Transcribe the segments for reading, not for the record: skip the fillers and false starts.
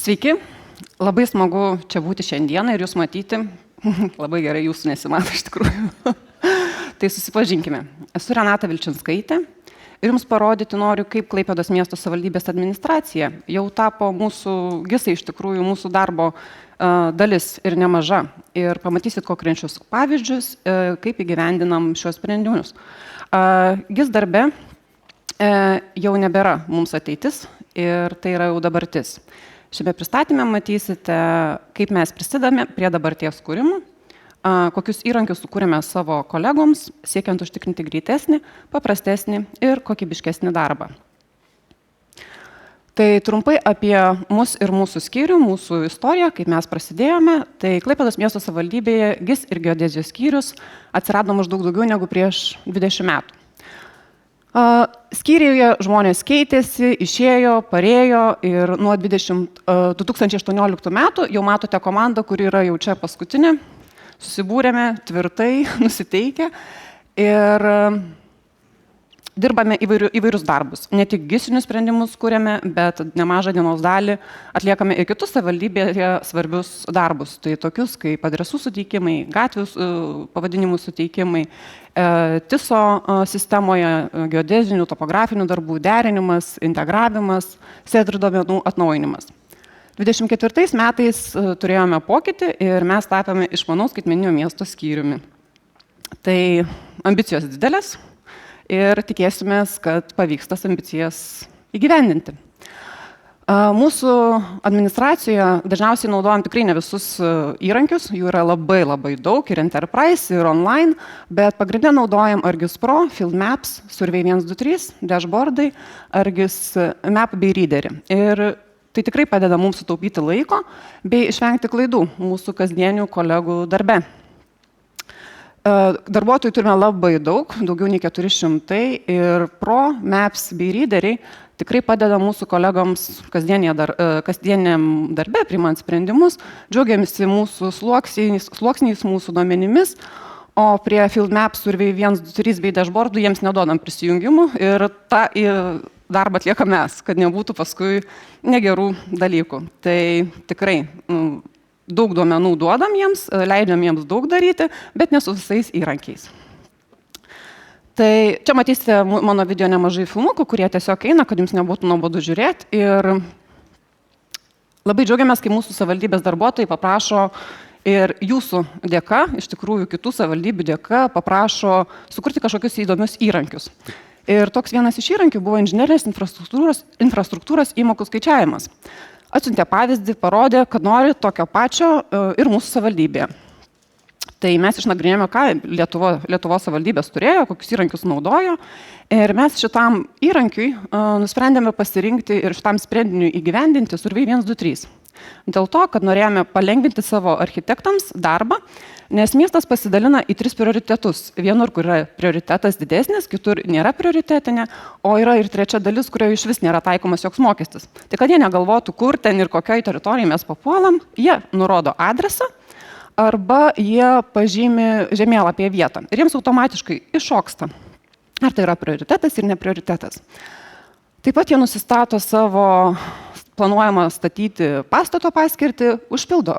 Sveiki, labai smagu čia būti šiandieną ir jūs matyti. Labai gerai jūsų nesimato iš tikrųjų. Tai susipažinkime. Esu Renata Vilčinskaitė ir jums parodyti noriu, kaip Klaipėdos miesto savivaldybės administracija jau tapo mūsų GISai iš tikrųjų mūsų darbo dalis ir nemaža. Ir pamatysit konkrečius pavyzdžius, kaip įgyvendinam šios sprendimus. GIS darbe jau nebėra mums ateitis ir tai yra jau dabartis. Šiame pristatyme matysite, kaip mes prisidame prie dabarties kūrimų, kokius įrankius sukūrėme savo kolegoms, siekiant užtikrinti greitesnį, paprastesnį ir kokybiškesnį darbą. Tai trumpai apie mus ir mūsų skyrių, mūsų istoriją, kaip mes prasidėjome. Tai Klaipėdos miesto savivaldybėje GIS ir geodezijos skyrius atsirado maždaug daugiau negu prieš 20 metų. Skyriuje žmonės keitėsi, išėjo, parėjo ir nuo 2018 metų jau matote komandą, kuri yra jau čia paskutinė. Susibūrėme tvirtai, nusiteikę ir dirbame įvairius darbus. Ne tik GISinius sprendimus kūrėme, bet nemažą dienos dalį atliekame ir kitus savivaldybėje svarbius darbus. Tai tokius kaip adresų suteikimai, gatvių pavadinimų suteikimai, TISO sistemoje geodezinių, topografinių darbų derinimas, integravimas, SEDR duomenų atnaujinimas. 24 metais turėjome pokytį ir mes tapėme išmanaus skaitmeninio miesto skyriumi. Tai ambicijos didelės ir tikėsimės, kad pavyks tas ambicijas įgyvendinti. Mūsų administracijoje dažniausiai naudojam tikrai ne visus įrankius, jų yra labai daug, ir Enterprise, ir online, bet pagrindinę naudojam ArcGIS Pro, Field Maps, Survey 123, dashboardai, ArcGIS Map bei Readerį. Ir tai tikrai padeda mums sutaupyti laiko bei išvengti klaidų mūsų kasdienių kolegų darbe. Darbuotojų turime labai daug, daugiau nei 400 ir Pro, Maps bei Readeriai tikrai padeda mūsų kolegoms kasdieniam darbe, priimant sprendimus, džiaugiamasi mūsų sluoksniais, mūsų duomenimis, o prie Field Maps, Survey 123 bei dashboardų jiems neduodam prisijungimų ir tą darbą atliekam mes, kad nebūtų paskui negerų dalykų. Tai tikrai daug duomenų duodam jiems, leidžiam jiems daug daryti, bet ne su visais įrankiais. Tai čia matysite mano video nemažai filmukų, kurie tiesiog eina, kad jums nebūtų nuobodu žiūrėti. Ir labai džiaugiamės, kai mūsų savivaldybės darbuotojai paprašo ir jūsų dėka, iš tikrųjų kitų savivaldybių dėka, paprašo sukurti kažkokius įdomius įrankius. Ir toks vienas iš įrankių buvo inžinerinės infrastruktūros įmokų skaičiavimas. Atsiuntė pavyzdį, parodė, kad nori tokio pačio ir mūsų savivaldybėje. Tai mes išnagrinėjome, ką Lietuvos savivaldybės turėjo, kokius įrankius naudojo. Ir mes šitam įrankiui nusprendėme pasirinkti ir šitam sprendiniui įgyvendinti Survey 123. Dėl to, kad norėjome palengvinti savo architektams darbą, nes miestas pasidalina į 3 prioritetus. Vienur, kur yra prioritetas didesnis, kitur nėra prioritetinė, o yra ir trečia dalis, kurioje iš vis nėra taikomas joks mokestis. Tai kad jie negalvotų, kur ten ir kokioj teritorijai mes papuolam, jie nurodo adresą arba jie pažymi žemėlapyje vietą. Ir jiems automatiškai iššoksta, ar tai yra prioritetas ir neprioritetas. Taip pat jie nusistato savo planuojama statyti pastato paskirtį, užpildo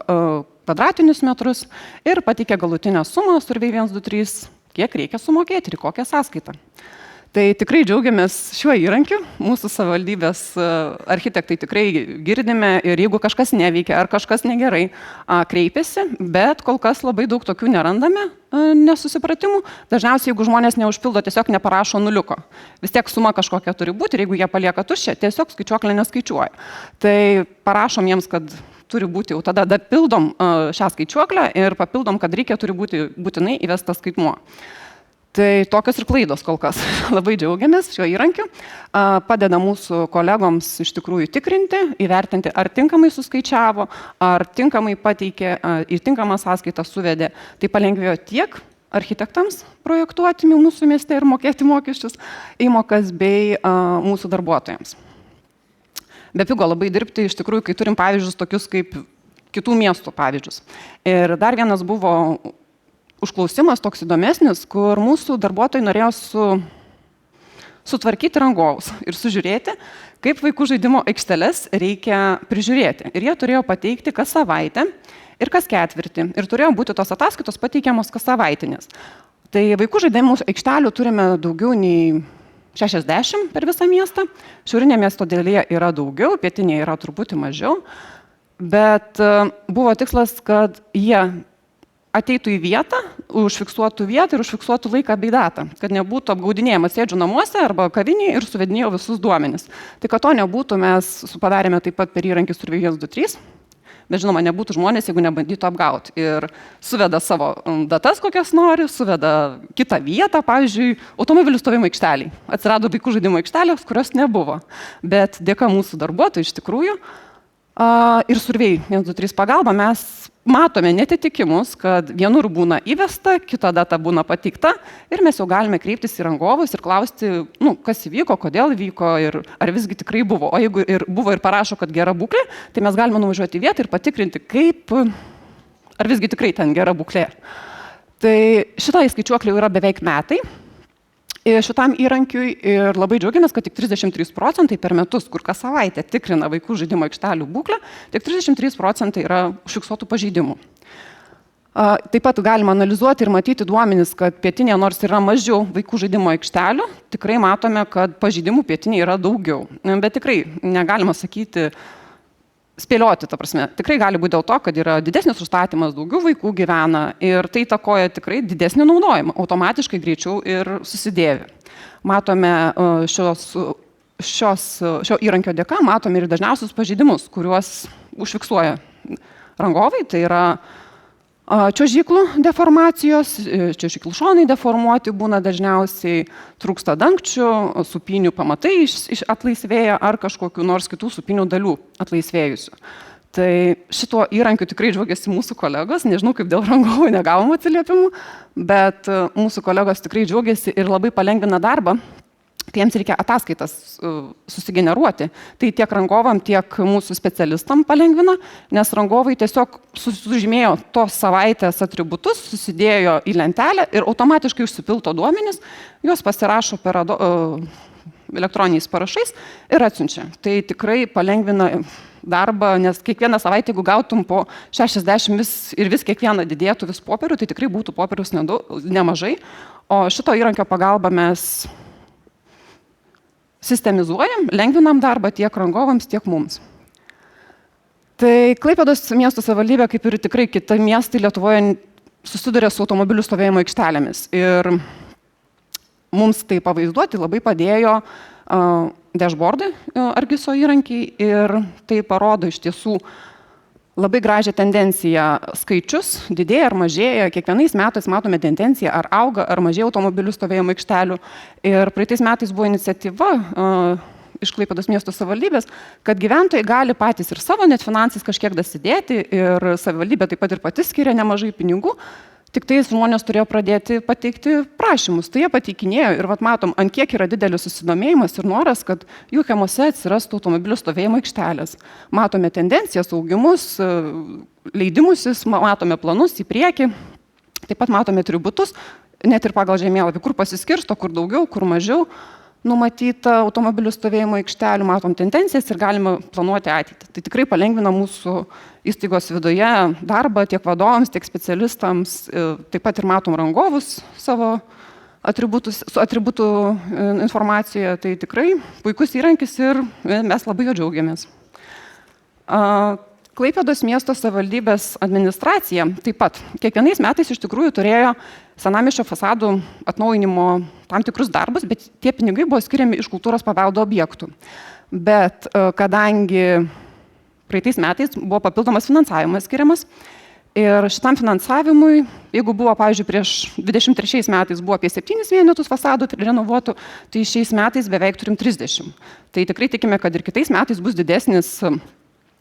kvadratinius metrus ir pateikia galutinę sumą Survey 123, kiek reikia sumokėti ir kokią sąskaitą. Tai tikrai džiaugiamės šiuo įrankiu, mūsų savivaldybės architektai tikrai girdime ir jeigu kažkas neveikia ar kažkas negerai, kreipiasi, bet kol kas labai daug tokių nerandame nesusipratimų. Dažniausiai, jeigu žmonės neužpildo, tiesiog neparašo nuliuko. Vis tiek suma kažkokia turi būti ir jeigu jie palieka tuščią, tiesiog skaičiuoklė neskaičiuoja. Tai parašom jiems, kad turi būti, jau tada pildom šią skaičiuoklę ir papildom, kad turi būti būtinai įvestas skaitmuo. Tai tokios ir klaidos kol kas. Labai džiaugiamės šiuo įrankiu. Padeda mūsų kolegoms iš tikrųjų tikrinti, įvertinti, ar tinkamai suskaičiavo, ar tinkamai pateikė, ir tinkamą sąskaitą suvedė. Tai palengvėjo tiek architektams projektuoti mūsų mieste ir mokėti mokesčius, įmokas bei mūsų darbuotojams. Bepigo labai dirbti iš tikrųjų, kai turim pavyzdžius tokius kaip kitų miestų pavyzdžius. Ir dar vienas buvo užklausimas toks įdomesnis, kur mūsų darbuotojai norėjo sutvarkyti rangovus ir sužiūrėti, kaip vaikų žaidimo aikšteles reikia prižiūrėti. Ir jie turėjo pateikti kas savaitę ir kas ketvirtį. Ir turėjo būti tos ataskaitos pateikiamos kas savaitinės. Tai vaikų žaidimų aikštelių turime daugiau nei 60 per visą miestą. Šiaurinė miesto dalyje yra daugiau, pietinėje yra truputį mažiau. Bet buvo tikslas, kad jie ateitų į vietą, užfiksuotų vietą ir užfiksuotų laiką bei datą, kad nebūtų apgaudinėjimas sėdžiu namuose arba kavinėje ir suvedinėjau visus duomenis. Tai kad to nebūtų, mes padarėme taip pat per įrankį Surveillance 2.3, bet žinoma, nebūtų žmonės, jeigu nebandytų apgauti. Ir suveda savo datas, kokias nori, suveda kitą vietą, pavyzdžiui, automobilių stovėjimo aikšteliai. Atsirado vaikų žaidimo aikštelės, kurios nebuvo. Bet dėka mūsų darbuotojų iš tikrųjų ir Surveillance 2.3 pagalba mes matome netitikimus, kad vienur būna įvesta, kita data būna pateikta ir mes jau galime kreiptis į rangovus ir klausti, kas įvyko, kodėl įvyko ir ar visgi tikrai buvo. O jeigu ir buvo ir parašo, kad gera būklė, tai mes galime nuvažiuoti į vietą ir patikrinti, ar visgi tikrai ten gera būklė. Tai šitai skaičiuokliai yra beveik metai. Šitam įrankiui ir labai džiaugiamės, kad tik 33% per metus, kur kas savaitę tikrina vaikų žaidimo aikštelių būklę, tik 33% yra užfiksuotų pažeidimų. Taip pat galima analizuoti ir matyti duomenis, kad pietinėje nors yra mažiau vaikų žaidimo aikštelių, tikrai matome, kad pažeidimų pietinėje yra daugiau. Bet tikrai negalima sakyti, spėlioti, ta prasme. Tikrai gali būti dėl to, kad yra didesnis užstatymas, daugiau vaikų gyvena ir tai įtakoja tikrai didesnį naudojimą, automatiškai greičiau ir susidėvi. Matome šio įrankio dėka, matome ir dažniausius pažeidimus, kuriuos užfiksuoja rangovai, tai yra čiuožyklų deformacijos, čiuožyklų šonai deformuoti būna dažniausiai, trūksta dangčių, supynių pamatai atlaisvėja ar kažkokių nors kitų supynių dalių atlaisvėjusių. Tai šituo įrankiu tikrai džiaugiasi mūsų kolegos, nežinau kaip dėl rangovų negavom atsiliepimų, bet mūsų kolegos tikrai džiaugiasi ir labai palengvina darbą, kai jiems reikia ataskaitas susigeneruoti. Tai tiek rangovam, tiek mūsų specialistam palengvina, nes rangovai tiesiog sužymėjo tos savaitės atributus, susidėjo į lentelę ir automatiškai užsipilto duomenis, juos pasirašo per elektroniniais parašais ir atsiunčia. Tai tikrai palengvina darbą, nes kiekvieną savaitę, jeigu gautum po 60 ir vis kiekvieną didėtų vis popierių, tai tikrai būtų popieriaus nemažai. O šito įrankio pagalba mes sistemizuojam, lengvinam darbą tiek rangovams, tiek mums. Tai Klaipėdos miesto savivaldybė, kaip ir tikrai kiti miestai Lietuvoje, susiduria su automobilių stovėjimo aikštelėmis. Ir mums tai pavaizduoti labai padėjo dashboardai Argiso įrankiai ir tai parodo iš tiesų labai gražią tendenciją. Skaičius didėja ar mažėja, kiekvienais metais matome tendenciją, ar auga, ar mažėja automobilių stovėjimo aikštelių. Ir praeitais metais buvo iniciatyva iš Klaipėdos miesto savivaldybės, kad gyventojai gali patys ir savo net finansais kažkiek dasidėti ir savivaldybė taip pat ir pati skiria nemažai pinigų. Tik tai žmonės turėjo pradėti pateikti prašymus. Tai jie pateikinėjo ir matom, ant kiek yra didelis susidomėjimas ir noras, kad jų kiemuose atsirastų automobilių stovėjimo aikštelės. Matome tendencijas, augimus, leidimusis, matome planus į priekį, taip pat matome atributus, net ir pagal žemėlapį, kur pasiskirsto, kur daugiau, kur mažiau numatyta automobilių stovėjimo aikštelių, matom tendencijas ir galime planuoti ateitį. Tai tikrai palengvina mūsų įstaigos viduje darbą tiek vadovams, tiek specialistams. Taip pat ir matom rangovus savo atributų informacijoje. Tai tikrai puikus įrankis ir mes labai jo džiaugiamės. Klaipėdos miesto savivaldybės administracija taip pat kiekvienais metais iš tikrųjų turėjo senamiesčio fasadų atnaujinimo tam tikrus darbus, bet tie pinigai buvo skiriami iš kultūros paveldo objektų. Bet kadangi praeitais metais buvo papildomas finansavimas skiriamas ir šitam finansavimui, jeigu buvo, pavyzdžiui, prieš 23 metais buvo apie 7 vienetus fasadų renovuotų, tai šiais metais beveik turim 30. Tai tikrai tikime, kad ir kitais metais bus didesnis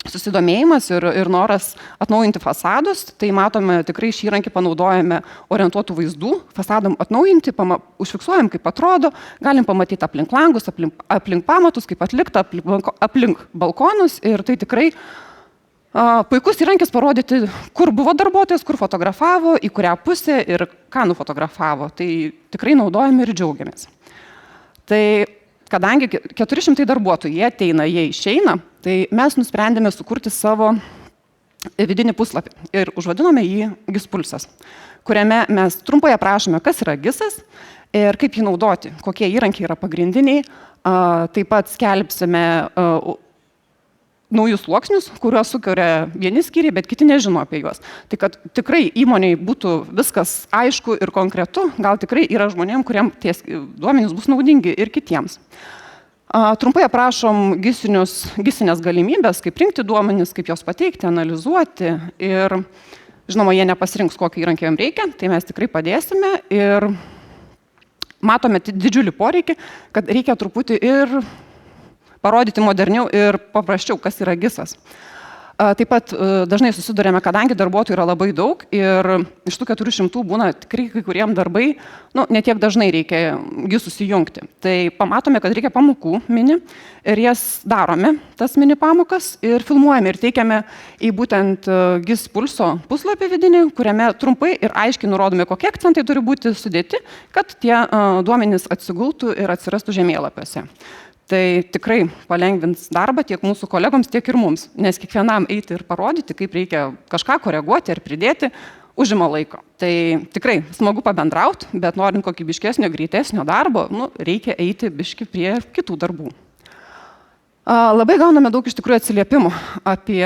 susidomėjimas ir noras atnaujinti fasadus. Tai matome, tikrai šį įrankį panaudojame orientuotų vaizdų, fasadam atnaujinti, užfiksuojam, kaip atrodo, galim pamatyti aplink langus, aplink pamatus, kaip atlikta, aplink balkonus ir tai tikrai puikus įrankis parodyti, kur buvo darbuotojas, kur fotografavo, į kurią pusę ir ką nufotografavo. Tai tikrai naudojame ir džiaugiamės. Tai kadangi 400 darbuotojų, jie ateina, jie išeina, tai mes nusprendėme sukurti savo vidinį puslapį ir užvadinome jį GIS pulsas, kuriame mes trumpai aprašome, kas yra GISas ir kaip jį naudoti, kokie įrankiai yra pagrindiniai. Taip pat skelbsime naujus sluoksnius, kuriuos sukuria vieni skyriai, bet kiti nežino apie juos. Tai kad tikrai įmoniai būtų viskas aišku ir konkretu, gal tikrai yra žmonėm, kuriem tie duomenys bus naudingi ir kitiems. Trumpai aprašom gisinės galimybės, kaip rinkti duomenys, kaip juos pateikti, analizuoti ir, žinoma, jie nepasirinks, kokį įrankį jam reikia, tai mes tikrai padėsime ir matome didžiulį poreikį, kad reikia truputį ir parodyti moderniau ir paprasčiau, kas yra GISas. Taip pat dažnai susidurėme, kadangi darbuotojų yra labai daug ir iš tų 400 būna tikrai kai kuriem darbai, ne tiek dažnai reikia GIS susijungti. Tai pamatome, kad reikia pamokų mini ir jas darome, tas mini pamokas ir filmuojame ir teikiame į būtent GIS pulso puslapį vidinį, kuriame trumpai ir aiškiai nurodome, kokie akcentai turi būti sudėti, kad tie duomenys atsigultų ir atsirastų žemėlapiuose. Tai tikrai palengvins darbą tiek mūsų kolegoms, tiek ir mums, nes kiekvienam eiti ir parodyti, kaip reikia kažką koreguoti ar pridėti, užima laiko. Tai tikrai smagu pabendrauti, bet norint kokybiškesnio, greitesnio darbo, reikia eiti biški prie kitų darbų. Labai gauname daug iš tikrųjų atsiliepimų apie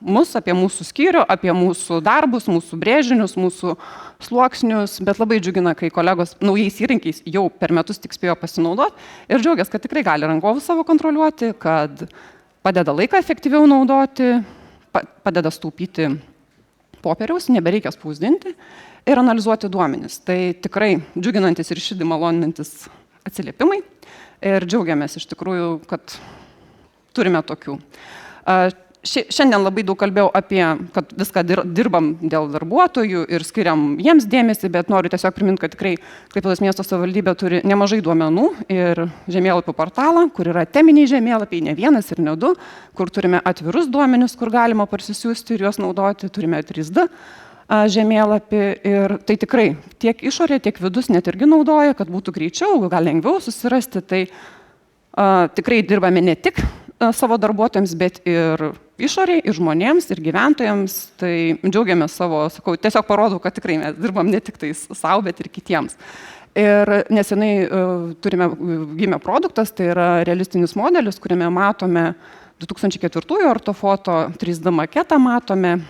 mus, apie mūsų skyrių, apie mūsų darbus, mūsų brėžinius, mūsų sluoksnius, bet labai džiugina, kai kolegos naujais įrankiais jau per metus tik spėjo pasinaudoti ir džiaugiasi, kad tikrai gali rangovus savo kontroliuoti, kad padeda laiką efektyviau naudoti, padeda staupyti popieriaus, nebereikia spausdinti ir analizuoti duomenis. Tai tikrai džiuginantis ir širdį maloninantis atsiliepimai ir džiaugiamės iš tikrųjų, kad turime tokių. Šiandien labai daug kalbėjau apie, kad viską dirbam dėl darbuotojų ir skiriam jiems dėmesį, bet noriu tiesiog priminti, kad tikrai Klaipėdos miesto savivaldybė turi nemažai duomenų ir žemėlapių portalą, kur yra teminiai žemėlapiai, ne vienas ir ne du, kur turime atvirus duomenis, kur galima parsisiųsti ir juos naudoti, turime 3D žemėlapį ir tai tikrai tiek išorė, tiek vidus net irgi naudoja, kad būtų greičiau, gal lengviau susirasti, tai tikrai dirbame ne tik savo darbuotojams, bet ir išoriai, ir žmonėms, ir gyventojams. Tai džiaugiamės savo, sakau, tiesiog parodau, kad tikrai mes dirbam ne tik tais savo, bet ir kitiems. Ir nesenai gimė produktas, tai yra realistinis modelis, kuriame matome 2004 ortofoto 3D maketą matome,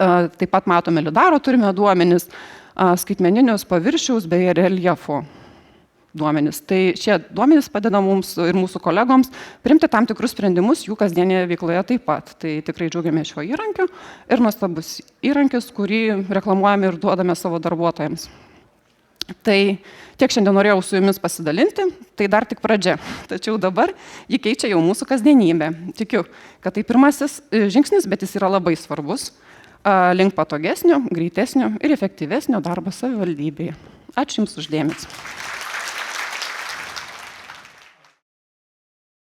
taip pat matome lidaro turime duomenis, skaitmeninius paviršiaus bei reljefo duomenis. Tai šie duomenys padeda mums ir mūsų kolegoms priimti tam tikrus sprendimus jų kasdienėje veikloje taip pat. Tai tikrai džiaugiamės šiuo įrankiu ir nuostabus įrankis, kurį reklamuojame ir duodame savo darbuotojams. Tai tiek šiandien norėjau su jumis pasidalinti, tai dar tik pradžia. Tačiau dabar jį keičia jau mūsų kasdienybė. Tikiu, kad tai pirmasis žingsnis, bet jis yra labai svarbus link patogesnio, greitesnio ir efektyvesnio darbo savivaldybėje. Ačiū Jums už dėmesį.